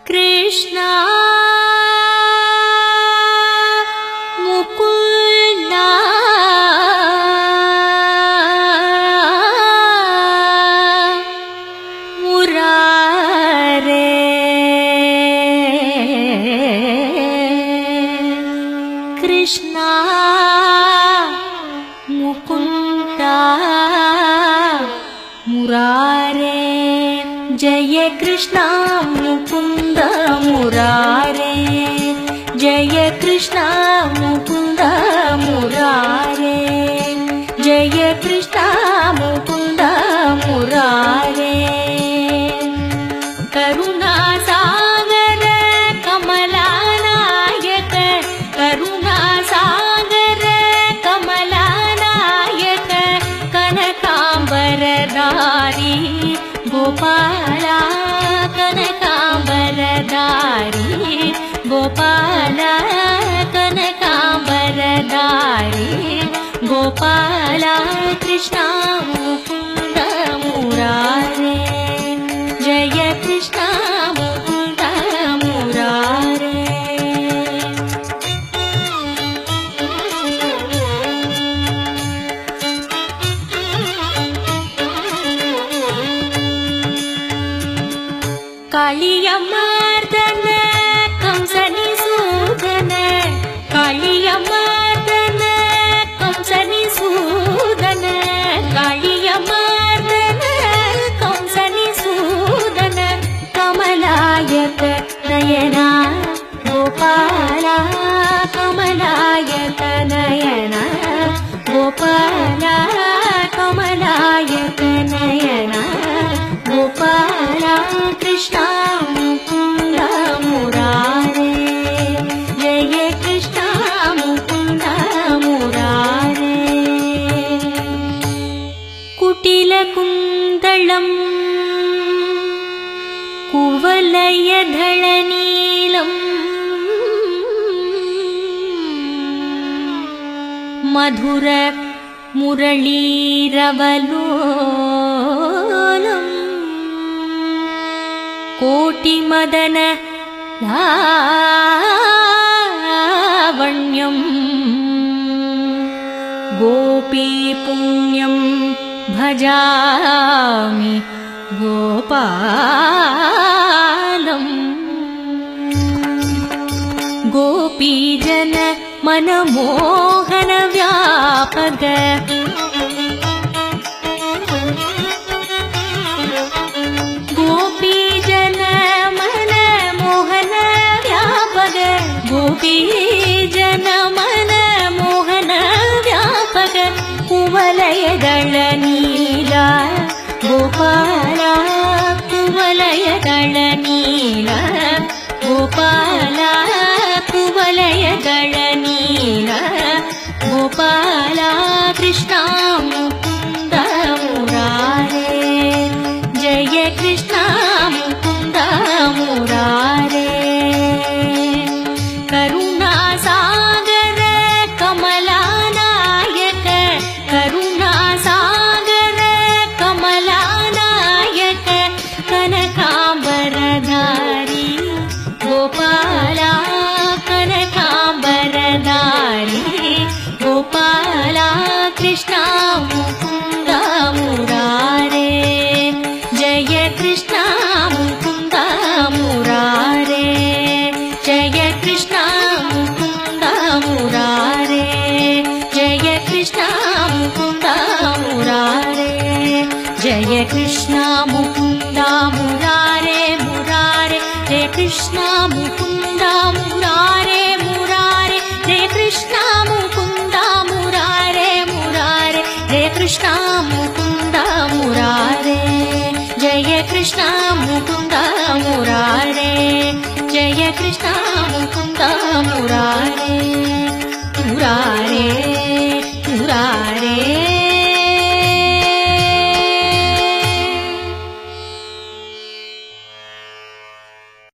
ಕೃಷ್ಣ ಮುಕುಂದ ಮುರಾರೇ ಕೃಷ್ಣ ಮುಕುಂದ ಮುರಾರೇ ಜಯ ಕೃಷ್ಣ ಮುಕುಂದ ಮುರಾರೇ ಜಯ ಕೃಷ್ಣ ಮುಕುಂದ ಮುರಾರೇ ಜಯ ಕೃಷ್ಣ ಮುಕುಂದ ಮುರಾರೇ ಕರುಣಾ ಸಾಗರ ಕಮಲಾನಾಯಕ ಕರುಣಾ ಸಾಗರ ಕಮಲಾನಾಯಕ ಕನಕಾಂಬರಧಾರಿ ಗೋಪಾಲ ಕನಕಾಂಬರಧಾರಿ ಗೋಪಾಲ ಕನಕಾಂಬರಧಾರಿ ಗೋಪಾಲ ಕೃಷ್ಣ ಮುಕುಂದ ಮುರಾರೇ ಜಯ ಕೃಷ್ಣ ಮುಕುಂದ ಮುರಾರೇ ಕಾಳಿಯ ಮರ್ದನ ಕಂಸನಿ ಸೂದನ ಕಾಳಿಯ ಮರ್ದನ ಕಂಸನಿ ಸೂದನ ಕಾಳಿಯ ಮರ್ದನ ಕಂಸನಿ ಸೂದನ ಕಮಲಾಯಕ ನಯನ ಗೋಪಾಲ ಕಮಲಾಯಕ ನಯನ ಗೋಪಾಲ ಕಮಲಾಯಕ ನಯನ ಗೋಪಾಲ ಕೃಷ್ಣ ಮುಕುಂದ ಮುರಾರೇ ಜಯ ಕೃಷ್ಣ ಮುಕುಂದ ಮುರಾರೇ ಕುಟಿಲ ಕುಂದಳಂ ಕುವಲಯಧಳ ನೀಲಂ ಮಧುರ ಮುರಳೀರವಲೋಲಂ ಕೋಟಿ ಮದನ ಲಾವಣ್ಯಂ ಗೋಪೀ ಪುಣ್ಯಂ ಭಜಾಮಿ ಗೋಪಾಲಂ ಗೋಪೀಜನ ಮನಮೋಹನ ವ್ಯಾಪಕ ಗೋಪೀಜನ ಮನಮೋಹನ ವ್ಯಾಪಕ ಗೋಪೀಜನ ಮನಮೋಹನ ವ್ಯಾಪಕ ಕುವಲಯದಳ ನೀಲ ಗೋಪಾಲ ಕುವಲಯದಳ ನೀಲ ಗೋಪಾಲ ಕುವಲಯದಳ ನೀಲ ಗೋಪಾಲ ಕೃಷ್ಣ ಮುಕುಂದ ಮುರಾರೇ ಜಯ ಕೃಷ್ಣ ಮುಕುಂದ ಮುರಾರೇ ಕರುಣಾ ಸಾಗರ ಕಮಲಾನಾಯಕ ಕರುಣಾ ಸಾಗರ ಕಮಲಾನಾಯಕ ಕನಕಾಂಬರಧಾರಿ ಗೋಪಾಲ ಕನಕಾಂಬರಧಾರಿ ಗೋಪಾಲ ಕೃಷ್ಣ ಮುಕುಂದ ಮುರಾರೇ ಜಯ ಕೃಷ್ಣ ಮುಕುಂದ ಮುರಾರೇ ಜಯ ಕೃಷ್ಣ ಮುಕುಂದ ಮುರಾರೇ ಜಯ ಕೃಷ್ಣ ಮುಕುಂದ ಮುರಾರೇ ಜಯ ಕೃಷ್ಣ ಮುಕುಂದ ಮುರಾರೇ ಮುರಾರೇ ಹೇ ಕೃಷ್ಣ ಮುಕುಂದ ಮುರಾರೇ ಮುರಾರೇ ಹೇ ಕೃಷ್ಣ ಮುಕುಂದ ಮುರಾರೇ ಮುರಾರೇ ಹೇ ಕೃಷ್ಣ ಮುಕುಂದ ಮುರಾರೇ ಜಯ ಕೃಷ್ಣ ಮುಕುಂದ ಮುರಾರೇ ಜಯ ಕೃಷ್ಣ ಮುಕುಂದ ಮುರಾರೇ ಮುರಾರೇ ಮುರಾರೇ